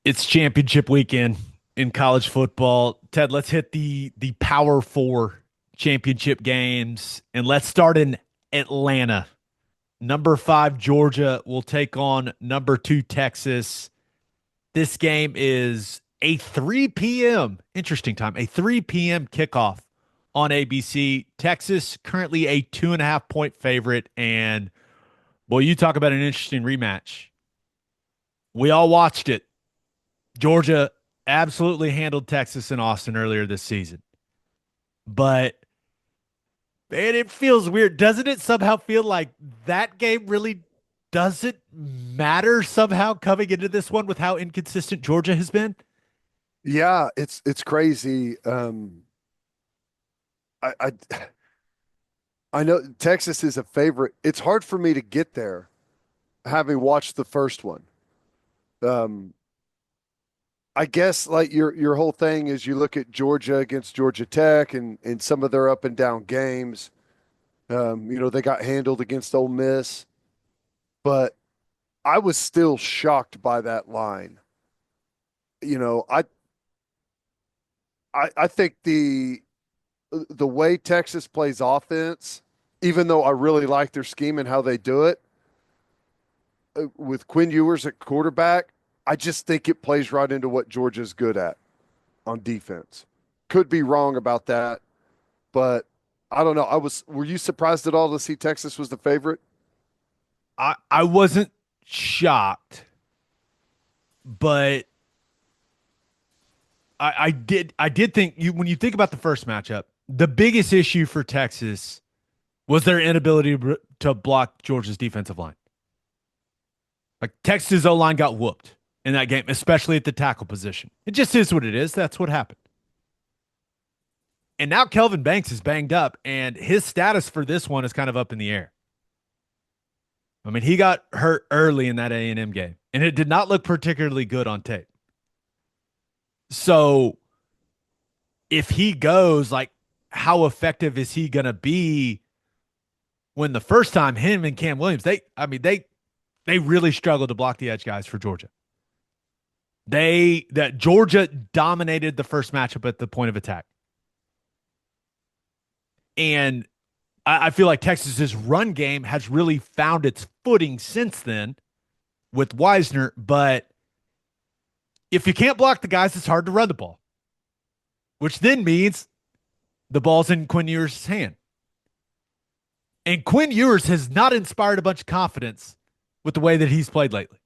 It's championship weekend in college football. Ted, let's hit the Power Four championship games and let's start in Atlanta. Number five, Georgia will take on number two, Texas. This game is a 3 p.m. interesting time, a 3 p.m. kickoff on ABC. Texas currently a 2.5 point favorite. And boy, you talk about an interesting rematch. We all watched it. Georgia absolutely handled Texas and Austin earlier this season. But man, it feels weird. Doesn't it somehow feel like that game really doesn't matter somehow coming into this one with how inconsistent Georgia has been? Yeah, it's crazy. I I know Texas is a favorite. It's hard for me to get there, having watched the first one. Um, I guess like your whole thing is you look at Georgia against Georgia Tech and some of their up and down games. They got handled against Ole Miss, but I was still shocked by that line. You know, I think the way Texas plays offense, even though I really like their scheme and how they do it, with Quinn Ewers at quarterback, I just think it plays right into what Georgia's good at on defense. Could be wrong about that, but I don't know. Were you surprised at all to see Texas was the favorite? I wasn't shocked, but I did think you when you think about the first matchup, the biggest issue for Texas was their inability to block Georgia's defensive line. Like Texas O line got whooped in that game, especially at the tackle position. It just is what it is. That's what happened. And now Kelvin Banks is banged up, and his status for this one is kind of up in the air. I mean, he got hurt early in that A&M game, and it did not look particularly good on tape. So if he goes, like, how effective is he going to be when the first time him and Cam Williams, they really struggled to block the edge guys for Georgia. That Georgia dominated the first matchup at the point of attack. And I feel like Texas's run game has really found its footing since then with Wisner. But if you can't block the guys, it's hard to run the ball, which then means the ball's in Quinn Ewers' hand. And Quinn Ewers has not inspired a bunch of confidence with the way that he's played lately.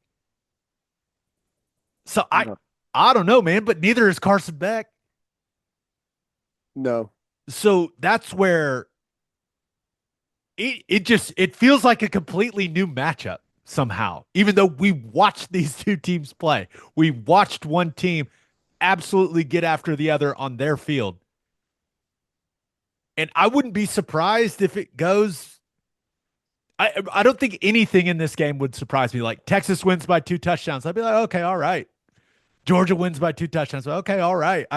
So No. I don't know, man, but neither is Carson Beck. No. So that's where it feels like a completely new matchup somehow. Even though we watched these two teams play, we watched one team absolutely get after the other on their field. And I wouldn't be surprised if it goes. I don't think anything in this game would surprise me. Like Texas wins by 2 touchdowns, I'd be like, okay, all right. Georgia wins by 2 touchdowns, okay, all right.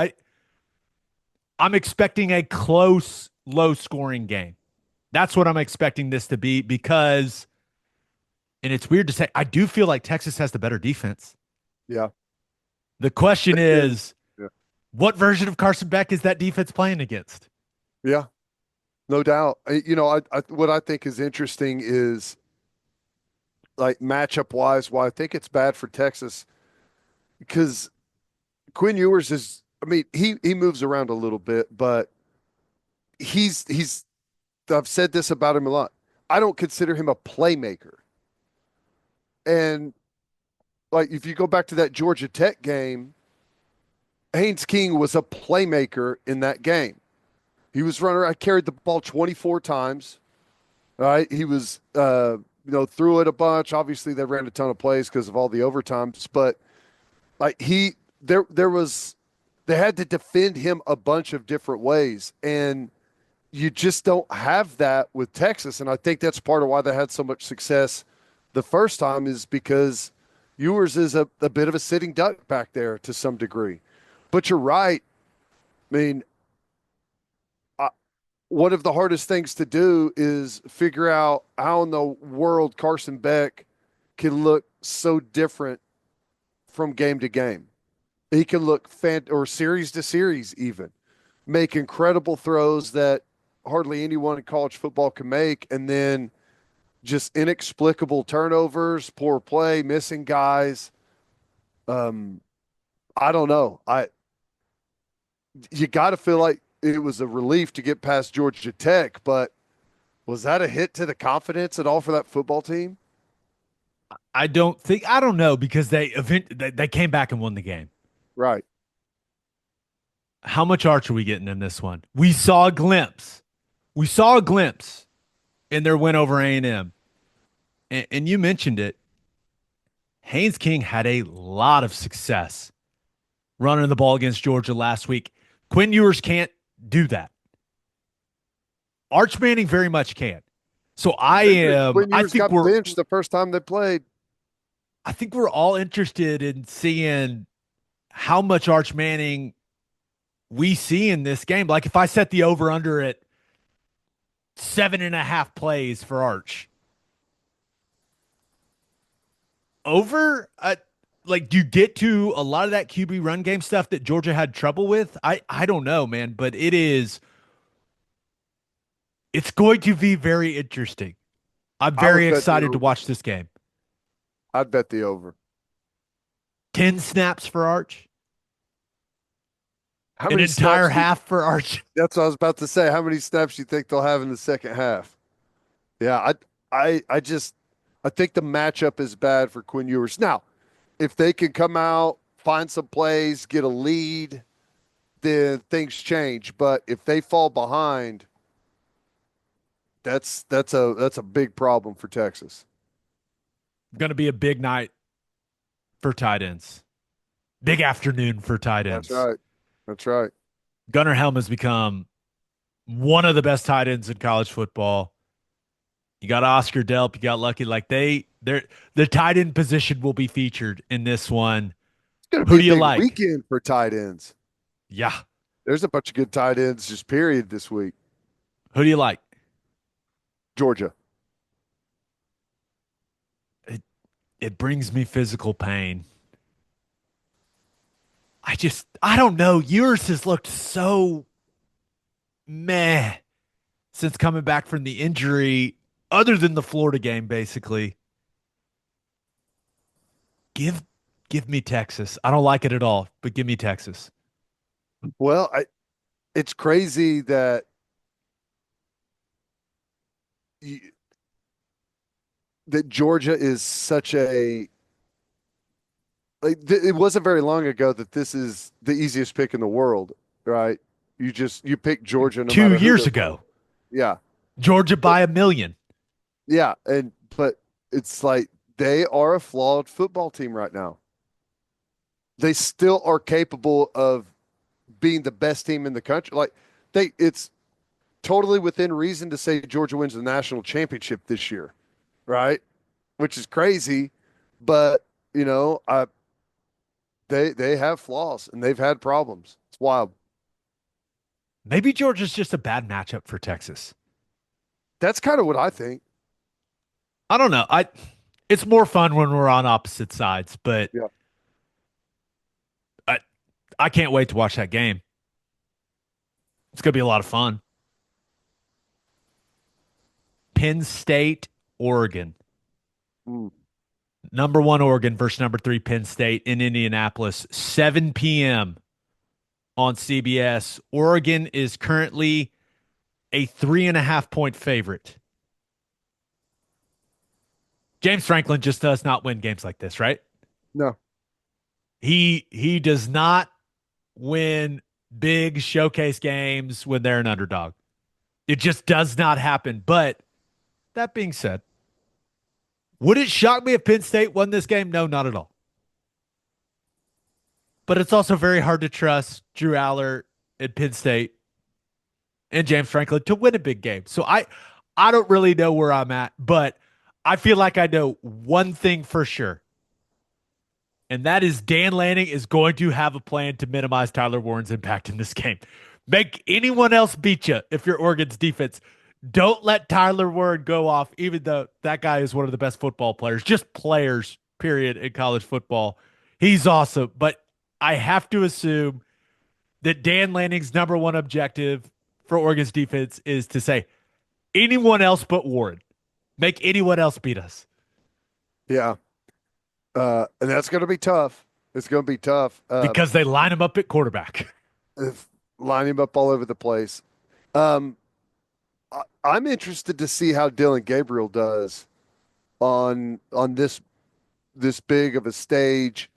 I'm expecting a close, low scoring game. That's what I'm expecting this to be because, and it's weird to say, I do feel like Texas has the better defense. Yeah. The question They do. is, Yeah. what version of Carson Beck is that defense playing against? Yeah. No doubt. I what I think is interesting is like matchup wise, why I think it's bad for Texas because Quinn Ewers is. I mean, he moves around a little bit, but he's. I've said this about him a lot. I don't consider him a playmaker, and like if you go back to that Georgia Tech game, Haynes King was a playmaker in that game. He was running around, carried the ball 24 times. Right, he was threw it a bunch. Obviously, they ran a ton of plays because of all the overtimes, but like there was they had to defend him a bunch of different ways, and you just don't have that with Texas. And I think that's part of why they had so much success the first time is because Ewers is a bit of a sitting duck back there to some degree. But you're right. I mean, one of the hardest things to do is figure out how in the world Carson Beck can look so different from game to game. He can look or series to series even make incredible throws that hardly anyone in college football can make, and then just inexplicable turnovers, poor play, missing guys. Um, I don't know. You got to feel like it was a relief to get past Georgia Tech, but was that a hit to the confidence at all for that football team? I don't know because they came back and won the game. Right. How much arch are we getting in this one? We saw a glimpse. We saw a glimpse in their win over A&M. And you mentioned it. Haynes King had a lot of success running the ball against Georgia last week. Quinn Ewers can't do that. Arch Manning very much can. So Quinn Ewers got benched the first time they played. I think we're all interested in seeing how much Arch Manning we see in this game. Like if I set the over under at 7.5 plays for Arch. Over, like, do you get to a lot of that QB run game stuff that Georgia had trouble with? I don't know, man, but it's going to be very interesting. I'm very excited to watch this game. I'd bet the over. 10 snaps for Arch. How many An entire half for Arch. That's what I was about to say. How many snaps do you think they'll have in the second half? Yeah, I think the matchup is bad for Quinn Ewers. Now, if they can come out, find some plays, get a lead, then things change. But if they fall behind, that's a big problem for Texas. Going to be a big night for tight ends. Big afternoon for tight ends. That's right. That's right. Gunnar Helm has become one of the best tight ends in college football. You got Oscar Delp. You got Lucky. Like the tight end position will be featured in this one. Who do you like? Weekend for tight ends. Yeah, there's a bunch of good tight ends. Just period this week. Who do you like? Georgia. It brings me physical pain. I don't know. Yours has looked so meh since coming back from the injury, other than the Florida game, basically. Give me Texas. I don't like it at all, but give me Texas. Well, it's crazy that that Georgia is such a it wasn't very long ago that this is the easiest pick in the world, right? You pick Georgia no 2 years ago. Yeah. Georgia by a million. Yeah, but it's like they are a flawed football team right now. They still are capable of being the best team in the country. Like it's totally within reason to say Georgia wins the national championship this year, right? Which is crazy, but they have flaws and they've had problems. It's wild. Maybe Georgia's just a bad matchup for Texas. That's kind of what I think. I don't know. It's more fun when we're on opposite sides, but yeah. I can't wait to watch that game. It's going to be a lot of fun. Penn State, Oregon. Number 1 Oregon versus number 3 Penn State in Indianapolis, 7 p.m. on CBS. Oregon is currently a 3.5-point favorite. James Franklin just does not win games like this, right? No. He does not win big showcase games when they're an underdog. It just does not happen. But that being said, would it shock me if Penn State won this game? No, not at all. But it's also very hard to trust Drew Aller at Penn State and James Franklin to win a big game. So I don't really know where I'm at, but I feel like I know one thing for sure. And that is Dan Lanning is going to have a plan to minimize Tyler Warren's impact in this game. Make anyone else beat you if you're Oregon's defense. Don't let Tyler Warren go off, even though that guy is one of the best football players, just players, period, in college football. He's awesome. But I have to assume that Dan Lanning's number one objective for Oregon's defense is to say anyone else but Warren, make anyone else beat us Yeah. And that's going to be tough. It's going to be tough. because they line him up at quarterback. If line him up all over the place. Um, I'm interested to see how Dylan Gabriel does on this big of a stage.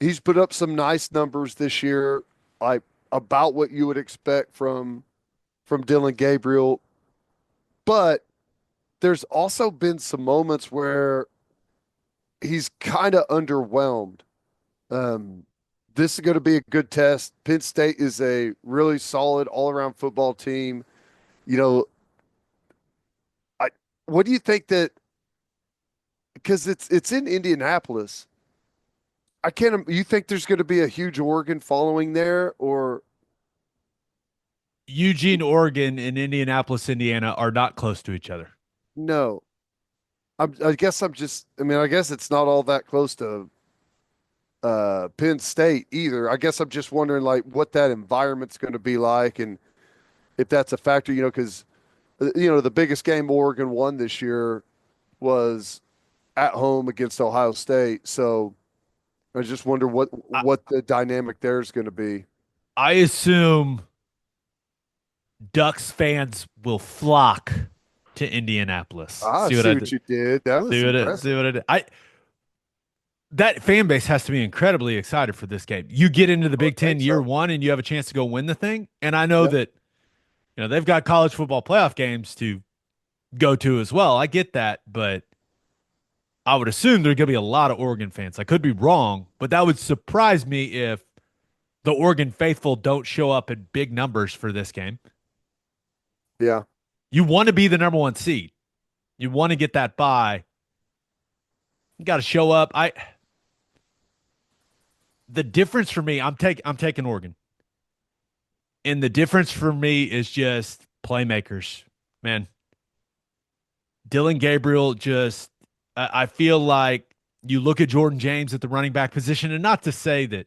He's put up some nice numbers this year. I about what you would expect from Dylan Gabriel, but there's also been some moments where he's kind of underwhelmed. Um, this is going to be a good test. Penn State is a really solid all-around football team. You know, I what do you think that because it's in Indianapolis. I can't. You think there's going to be a huge Oregon following there, or Eugene, Oregon, and Indianapolis, Indiana are not close to each other. no? I guess I'm just. I mean, I guess it's not all that close to Penn State either. I guess I'm just wondering like what that environment's going to be like, and if that's a factor. Because the biggest game Oregon won this year was at home against Ohio State. So I just wonder what I, what the dynamic there is going to be. I assume Ducks fans will flock to Indianapolis. Ah, I See what see I what did? you did. That was See impressive. what I did? I That fan base has to be incredibly excited for this game. You get into the I Big would Ten think year so. one and you have a chance to go win the thing. And I know Yep. that they've got college football playoff games to go to as well. I get that, but I would assume there are going to be a lot of Oregon fans. I could be wrong, but that would surprise me if the Oregon faithful don't show up in big numbers for this game. Yeah. You want to be the number one seed. You want to get that bye. You got to show up. I The difference for me, I'm taking Oregon. And the difference for me is just playmakers. Man, Dylan Gabriel just I feel like you look at Jordan James at the running back position, and not to say that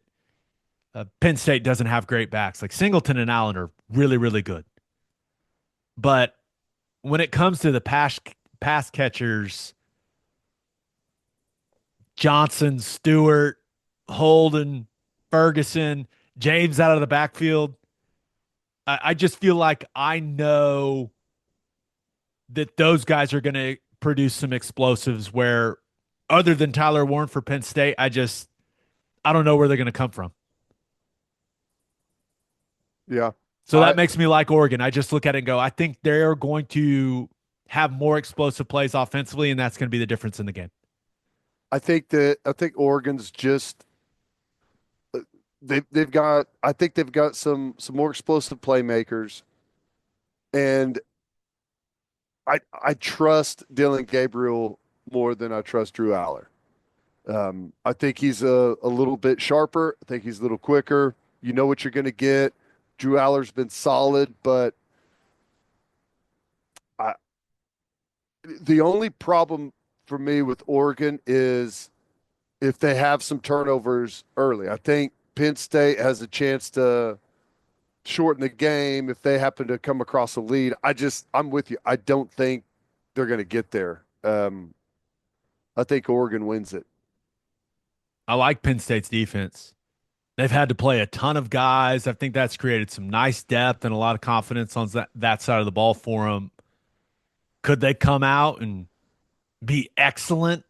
Penn State doesn't have great backs. Like Singleton and Allen are really, really good. But when it comes to the pass catchers, Johnson, Stewart, Holden, Ferguson, James out of the backfield, I just feel like I know that those guys are going to produce some explosives where other than Tyler Warren for Penn State, I don't know where they're going to come from. Yeah. So I that makes me like Oregon. I just look at it and go, I think they're going to have more explosive plays offensively, and that's going to be the difference in the game. I think Oregon's just they've got I think they've got some more explosive playmakers, and I trust Dylan Gabriel more than I trust Drew Aller. I think he's a little bit sharper. I think he's a little quicker. You know what you're going to get. Drew Aller's been solid, but I, the only problem for me with Oregon is if they have some turnovers early. I think Penn State has a chance to shorten the game if they happen to come across a lead. I'm with you. I don't think they're going to get there. I think Oregon wins it. I like Penn State's defense. They've had to play a ton of guys. I think that's created some nice depth and a lot of confidence on that side of the ball for them. Could they come out and be excellent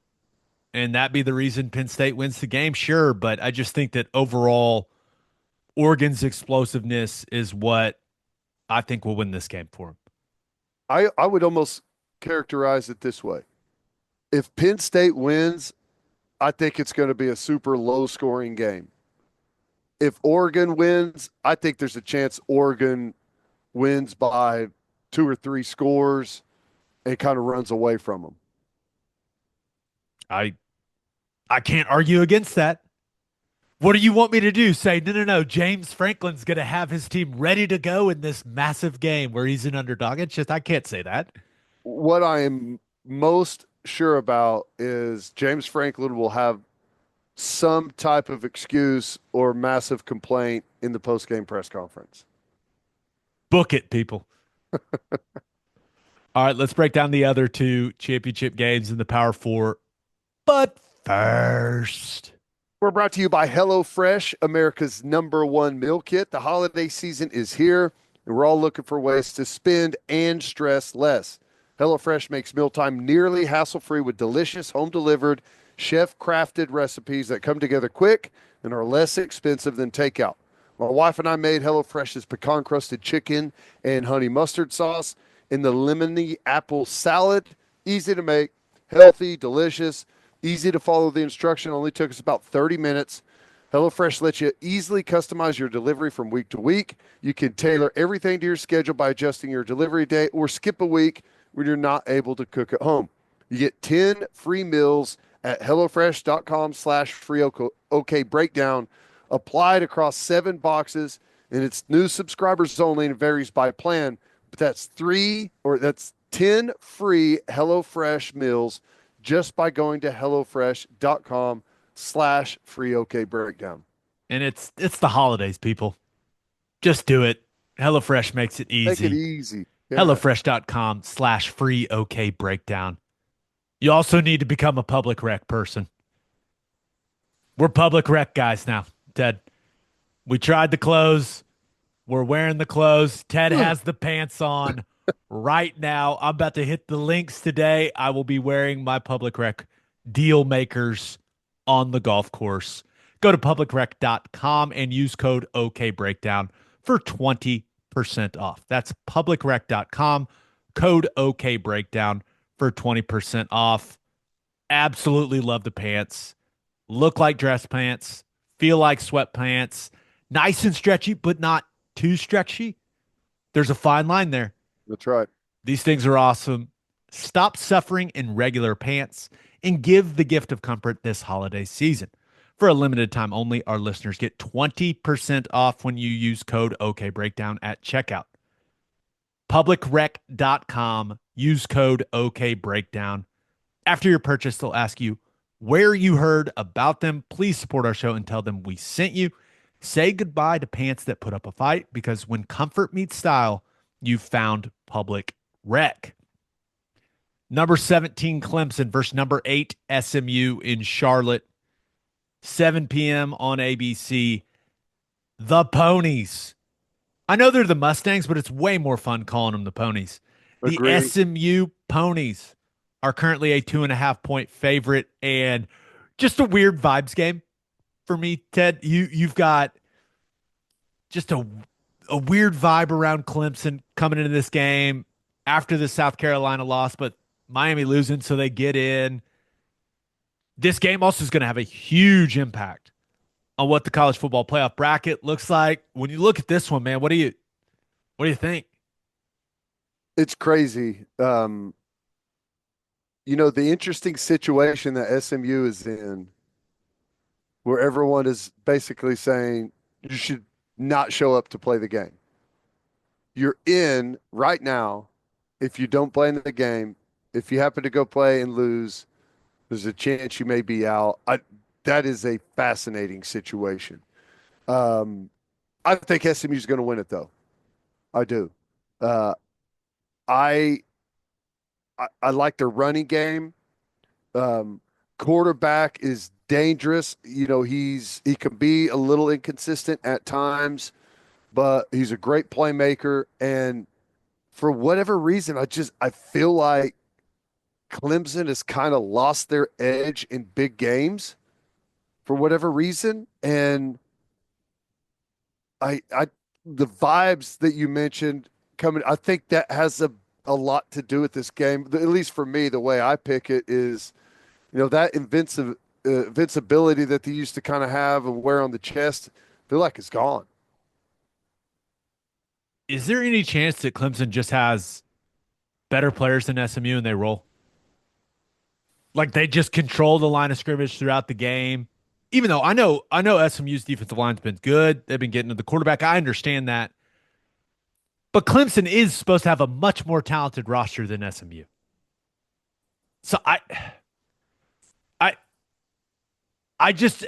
and that be the reason Penn State wins the game? Sure, but I just think that overall, Oregon's explosiveness is what I think will win this game for them. I would almost characterize it this way. If Penn State wins, I think it's going to be a super low scoring game. If Oregon wins, I think there's a chance Oregon wins by two or three scores and kind of runs away from them. I I can't argue against that. What do you want me to do? Say, no, no, no. James Franklin's going to have his team ready to go in this massive game where he's an underdog. It's just, I can't say that. What I am most sure about is James Franklin will have some type of excuse or massive complaint in the post-game press conference. Book it, people. All right, let's break down the other two championship games in the Power Four. But first, We're brought to you by HelloFresh, America's #1 meal kit. The holiday season is here, and we're all looking for ways to spend and stress less. HelloFresh makes mealtime nearly hassle-free with delicious, home-delivered, chef-crafted recipes that come together quick and are less expensive than takeout. My wife and I made HelloFresh's pecan-crusted chicken and honey mustard sauce in the lemony apple salad. Easy to make, healthy, delicious. Easy to follow the instruction. Only took us about 30 minutes. HelloFresh lets you easily customize your delivery from week to week. You can tailor everything to your schedule by adjusting your delivery date or skip a week when you're not able to cook at home. You get 10 free meals at HelloFresh.com/free OK breakdown. Applied across 7 boxes, and it's new subscribers only and varies by plan. But that's 10 free HelloFresh meals just by going to HelloFresh.com/free OK breakdown. and it's the holidays, people. Just do it. HelloFresh makes it Make it easy. easy. Yeah. HelloFresh.com/free OK breakdown. You also need to become a public rec person. We're public rec guys now, Ted. We tried the clothes. We're wearing the clothes. Ted has the pants on right now. I'm about to hit the links today. I will be wearing my public rec deal makers on the golf course. Go to publicrec.com and use code OKBreakdown for 20% off. That's publicrec.com, code OKBreakdown for 20% off. Absolutely love the pants. Look like dress pants, feel like sweatpants. Nice and stretchy, but not too stretchy. There's a fine line there. That's right. These things are awesome. Stop suffering in regular pants and give the gift of comfort this holiday season. For a limited time only, our listeners get 20% off when you use code OKBreakdown at checkout. Publicrec.com. Use code OKBreakdown. After your purchase, they'll ask you where you heard about them. Please support our show and tell them we sent you. Say goodbye to pants that put up a fight, because when comfort meets style, you've found Public Rec. Number 17 Clemson versus number 8 SMU in Charlotte. 7 p.m. on ABC. The Ponies. I know they're the Mustangs, but it's way more fun calling them the Ponies. The Agree. SMU Ponies are currently a 2.5-point favorite, and just a weird vibes game for me, Ted. You've got just a weird vibe around Clemson coming into this game after the South Carolina loss, but Miami losing, so they get in. This game also is going to have a huge impact on what the college football playoff bracket looks like. When you look at this one, man, what do you think? It's crazy. The interesting situation that SMU is in, where everyone is basically saying you should not show up to play the game. You're in right now. If you don't play in the game, if you happen to go play and lose, there's a chance you may be out. That is a fascinating situation. I think SMU is going to win it, though. I do. Uh, I like their running game. Quarterback is dangerous. He can be a little inconsistent at times, but he's a great playmaker. And for whatever reason, I feel like Clemson has kind of lost their edge in big games for whatever reason. And the vibes that you mentioned coming, I think that has a lot to do with this game. At least for me, the way I pick it is, that invincibility that they used to kind of have and wear on the chest, I feel like it's gone. Is there any chance that Clemson just has better players than SMU and they roll? Like they just control the line of scrimmage throughout the game. Even though I know SMU's defensive line's been good. They've been getting to the quarterback. I understand that. But Clemson is supposed to have a much more talented roster than SMU. So I just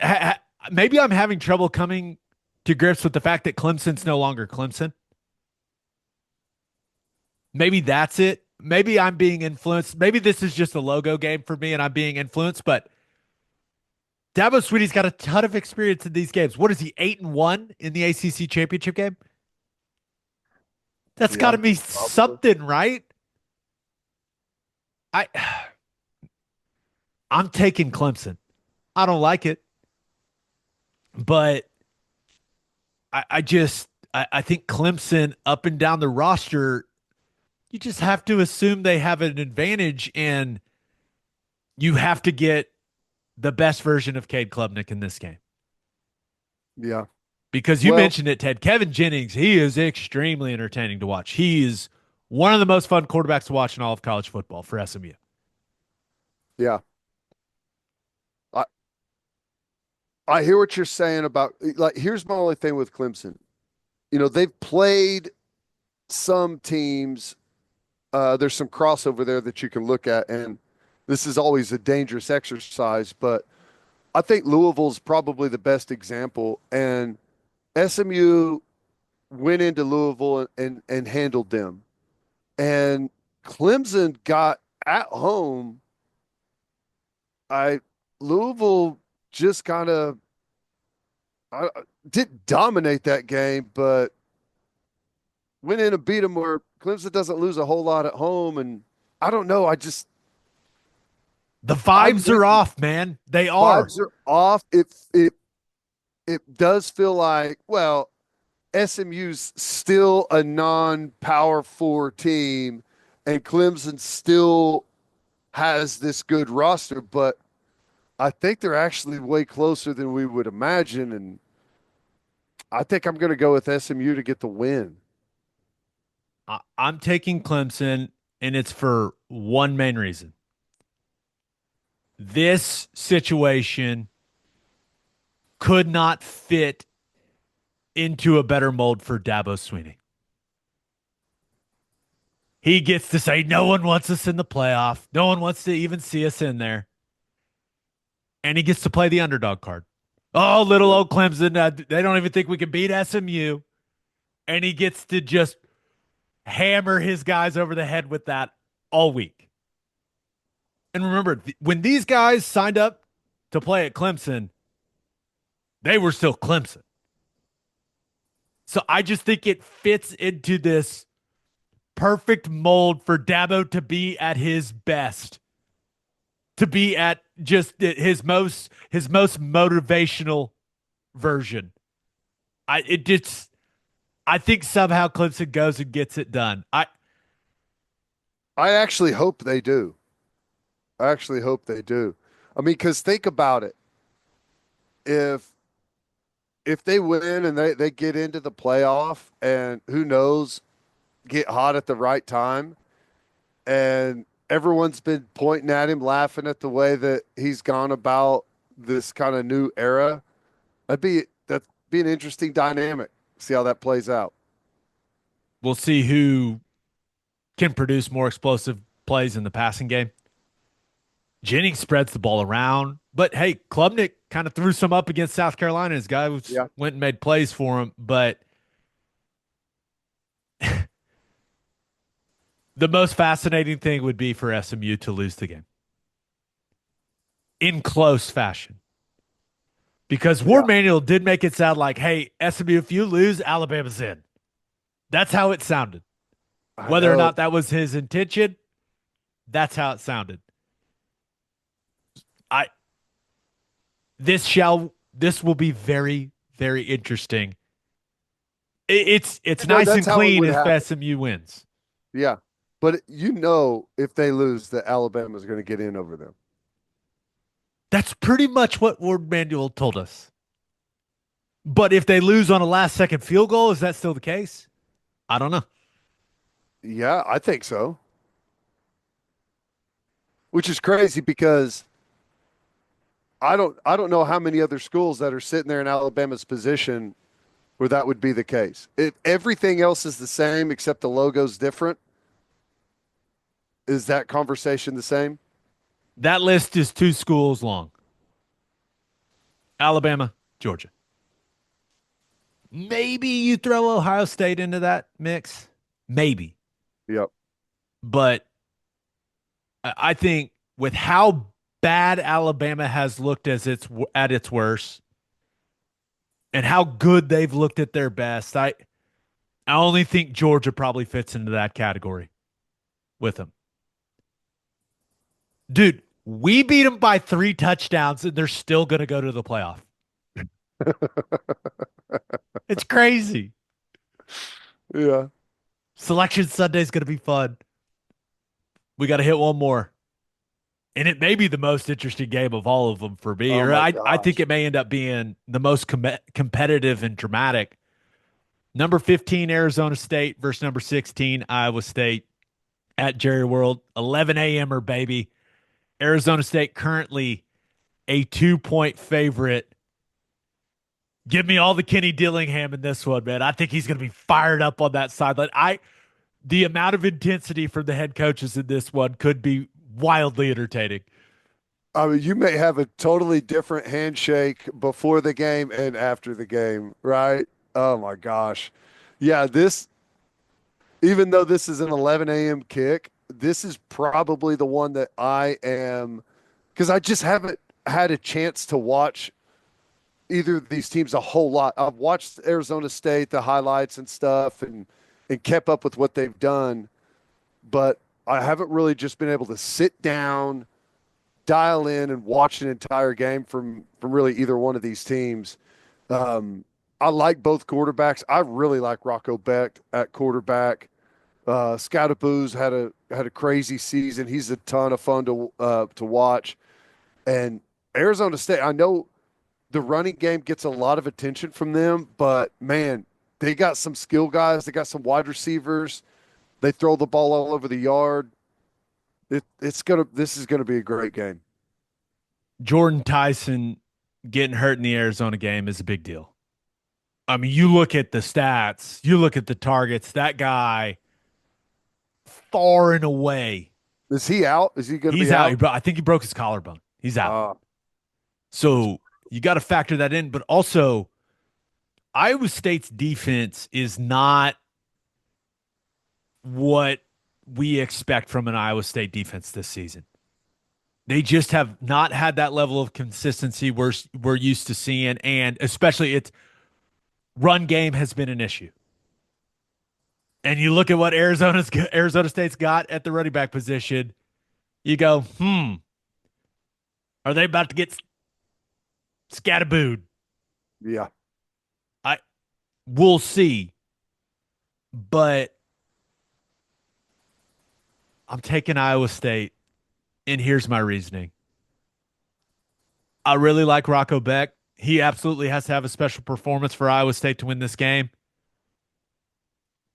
maybe I'm having trouble coming to grips with the fact that Clemson's no longer Clemson. Maybe that's it. Maybe I'm being influenced. Maybe this is just a logo game for me and I'm being influenced, but Dabo Swinney's got a ton of experience in these games. What is he, 8-1 in the ACC championship game? That's got to Yeah, be probably. something, right? I I'm taking Clemson. I don't like it, but I think Clemson up and down the roster, you just have to assume they have an advantage, and you have to get the best version of Cade Klubnik in this game. Yeah. Because you Well, mentioned it, Ted. Kevin Jennings, he is extremely entertaining to watch. He is one of the most fun quarterbacks to watch in all of college football for SMU. yeah. I I hear what you're saying about like here's my only thing with Clemson. They've played some teams. There's some crossover there that you can look at, and this is always a dangerous exercise, but I think Louisville's probably the best example. And SMU went into Louisville and handled them. And Clemson got at home. I Louisville just kind of didn't dominate that game, but went in and beat them where Clemson doesn't lose a whole lot at home. And I don't know. The I'm vibes with are you. off, man. They are. Vibes are off. It does feel like, well, SMU's still a non-power four team, and Clemson still has this good roster, but I think they're actually way closer than we would imagine. And I think I'm going to go with SMU to get the win. I'm taking Clemson, and it's for one main reason. This situation could not fit into a better mold for Dabo Swinney. He gets to say, no one wants us in the playoff. No one wants to even see us in there. And he gets to play the underdog card. Oh, little Yeah. old Clemson. They don't even think we can beat SMU. And he gets to just hammer his guys over the head with that all week. And remember, when these guys signed up to play at Clemson, they were still Clemson. So I just think it fits into this perfect mold for Dabo to be at his best, to be at just his most motivational version. I think somehow Clemson goes and gets it done. I actually hope they do. I actually hope they do. I mean, because think about it. If if they win and they get into the playoff and who knows, get hot at the right time, and everyone's been pointing at him, laughing at the way that he's gone about this kind of new era. That'd be an interesting dynamic. See how that plays out. We'll see who can produce more explosive plays in the passing game. Jennings spreads the ball around, but hey, Klubnik kind of threw some up against South Carolina. His guy Yeah. went and made plays for him, but the most fascinating thing would be for SMU to lose the game in close fashion. Because Ward Yeah. Manuel did make it sound like, hey, SMU, if you lose, Alabama's in. That's how it sounded. I Whether or know. not that was his intention, that's how it sounded. I this will be very, very interesting. It's No, nice that's and how it clean would if happen. SMU wins. Yeah. But if they lose, that Alabama's going to get in over them. That's pretty much what Ward Manuel told us. But if they lose on a last second field goal, is that still the case? I don't know. Yeah, I think so. Which is crazy because I don't know how many other schools that are sitting there in Alabama's position where that would be the case. If everything else is the same except the logo's different, is that conversation the same? That list is two schools long. Alabama, Georgia. Maybe you throw Ohio State into that mix. Maybe. Yep. But I think with how bad Alabama has looked as its at its worst and how good they've looked at their best, I only think Georgia probably fits into that category with them. Dude, we beat them by 3 touchdowns and they're still going to go to the playoff. It's crazy. Yeah. Selection Sunday is going to be fun. We got to hit one more. And it may be the most interesting game of all of them for me, Oh or my I think gosh. it may end up being the most competitive and dramatic. Number 15, Arizona State versus number 16, Iowa State at Jerry World. 11 a.m.er, baby. Arizona State currently a 2-point favorite. Give me all the Kenny Dillingham in this one, man. I think he's going to be fired up on that sideline. The amount of intensity from the head coaches in this one could be wildly entertaining. I mean, you may have a totally different handshake before the game and after the game, right? Oh my gosh. Yeah, even though this is an 11 a.m. kick, this is probably the one that I am, because I just haven't had a chance to watch either of these teams a whole lot. I've watched Arizona State, the highlights and stuff, and kept up with what they've done, but I haven't really just been able to sit down, dial in, and watch an entire game from really either one of these teams. I like both quarterbacks. I really like Rocco Beck at quarterback. Scottaboo's had a crazy season. He's a ton of fun to watch. And Arizona State, I know the running game gets a lot of attention from them, but man, they got some skill guys. They got some wide receivers. They throw the ball all over the yard. This is gonna be a great game. Jordan Tyson getting hurt in the Arizona game is a big deal. I mean, you look at the stats, you look at the targets, that guy far and away. Is he out? Is he going to He's be out. out? I think he broke his collarbone. He's out. Uh, So you got to factor that in. But also, Iowa State's defense is not what we expect from an Iowa State defense this season. They just have not had that level of consistency we're used to seeing, and especially its run game has been an issue. And you look at what Arizona State's got at the running back position, you go, are they about to get scatterbooed? yeah. I We'll see, but I'm taking Iowa State, and here's my reasoning. I really like Rocco Beck. He absolutely has to have a special performance for Iowa State to win this game.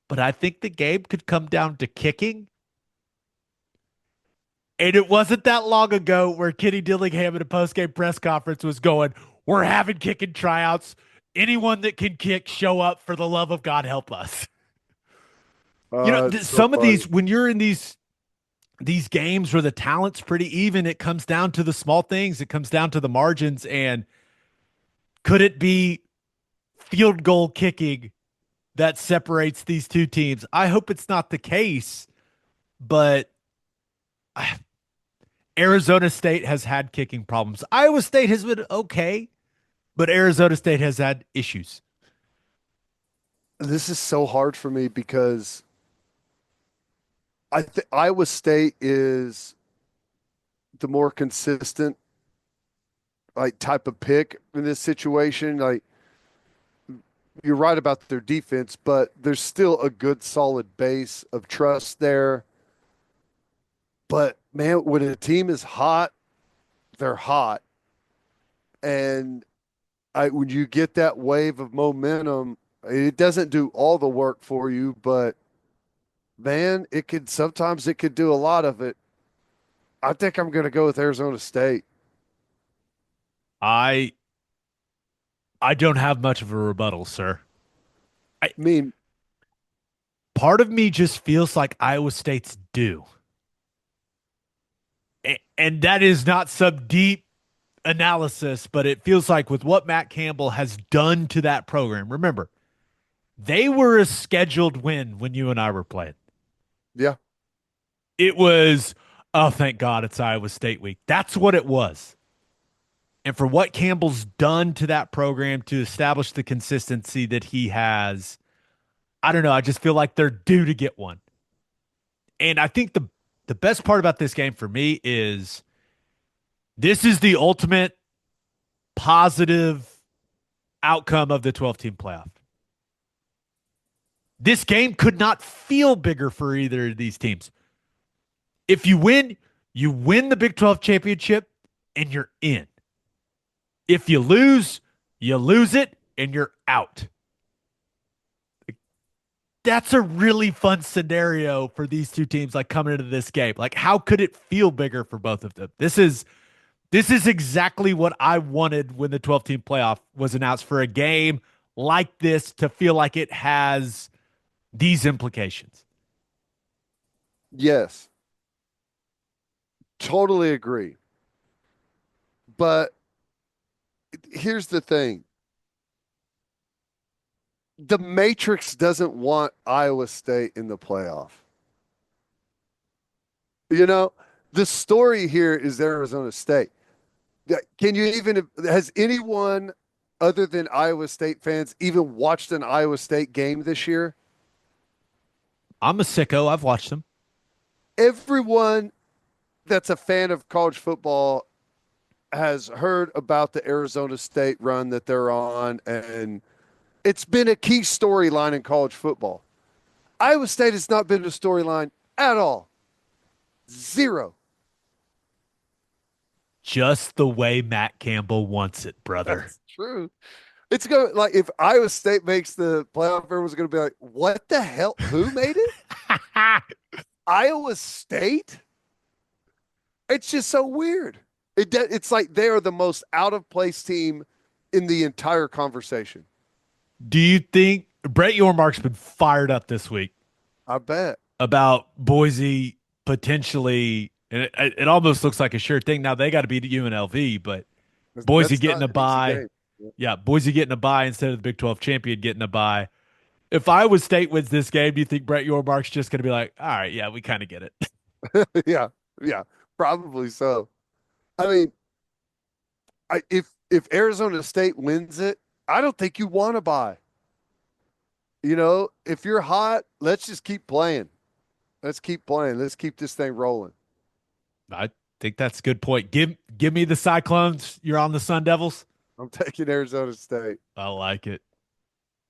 But I think the game could come down to kicking. And it wasn't that long ago where Kenny Dillingham in a post-game press conference was going, "We're having kicking tryouts. Anyone that can kick, show up. For the love of God, help us." It's so Some of funny. these, when you're in these games where the talent's pretty even, it comes down to the small things. It comes down to the margins. And could it be field goal kicking that separates these two teams? I hope it's not the case, but Arizona State has had kicking problems. Iowa State has been okay, but Arizona State has had issues. This is so hard for me because I think Iowa State is the more consistent like type of pick in this situation. Like you're right about their defense, but there's still a good solid base of trust there. But man, when a team is hot, they're hot. And when you get that wave of momentum, it doesn't do all the work for you, but man, it could do a lot of it. I think I'm going to go with Arizona State. I I don't have much of a rebuttal, sir. I I mean, Part of me just feels like Iowa State's due. And that is not some deep analysis, but it feels like with what Matt Campbell has done to that program. Remember, they were a scheduled win when you and I were playing. Yeah. It was, oh, thank God it's Iowa State week. That's what it was. And for what Campbell's done to that program to establish the consistency that he has, I don't know. I just feel like they're due to get one. And I think the best part about this game for me is this is the ultimate positive outcome of the 12 team playoff. This game could not feel bigger for either of these teams. If you win the Big 12 championship and you're in. If you lose it and you're out. That's a really fun scenario for these two teams like coming into this game. Like how could it feel bigger for both of them? This is exactly what I wanted when the 12 team playoff was announced for a game like this to feel like it has these implications. Yes. Totally agree. But here's the thing. The Matrix doesn't want Iowa State in the playoff. You know, the story here is Arizona State. Can you even, has anyone other than Iowa State fans even watched an Iowa State game this year? I'm a sicko. I've watched them. Everyone that's a fan of college football has heard about the Arizona State run that they're on, and it's been a key storyline in college football. Iowa State has not been a storyline at all. Zero. Just the way Matt Campbell wants it, brother. That's true. It's going to, like, if Iowa State makes the playoff, everyone's going to be like, what the hell? Who made it? Iowa State? It's just so weird. It's like they are the most out of place team in the entire conversation. Do you think Brett Yormark's been fired up this week I bet. about Boise potentially? And it almost looks like a sure thing. Now they got to beat UNLV, but Boise That's getting not a an easy bye. game. Yeah, Boise getting a bye instead of the Big 12 champion getting a bye. If Iowa State wins this game, do you think Brett Yormark's just going to be like, all right, yeah, we kind of get it? Yeah, yeah, probably so. I mean, if Arizona State wins it, I don't think you want to buy. You know, if you're hot, let's just keep playing. Let's keep playing. Let's keep this thing rolling. I think that's a good point. Give me the Cyclones. You're on the Sun Devils. I'm taking Arizona State. I like it.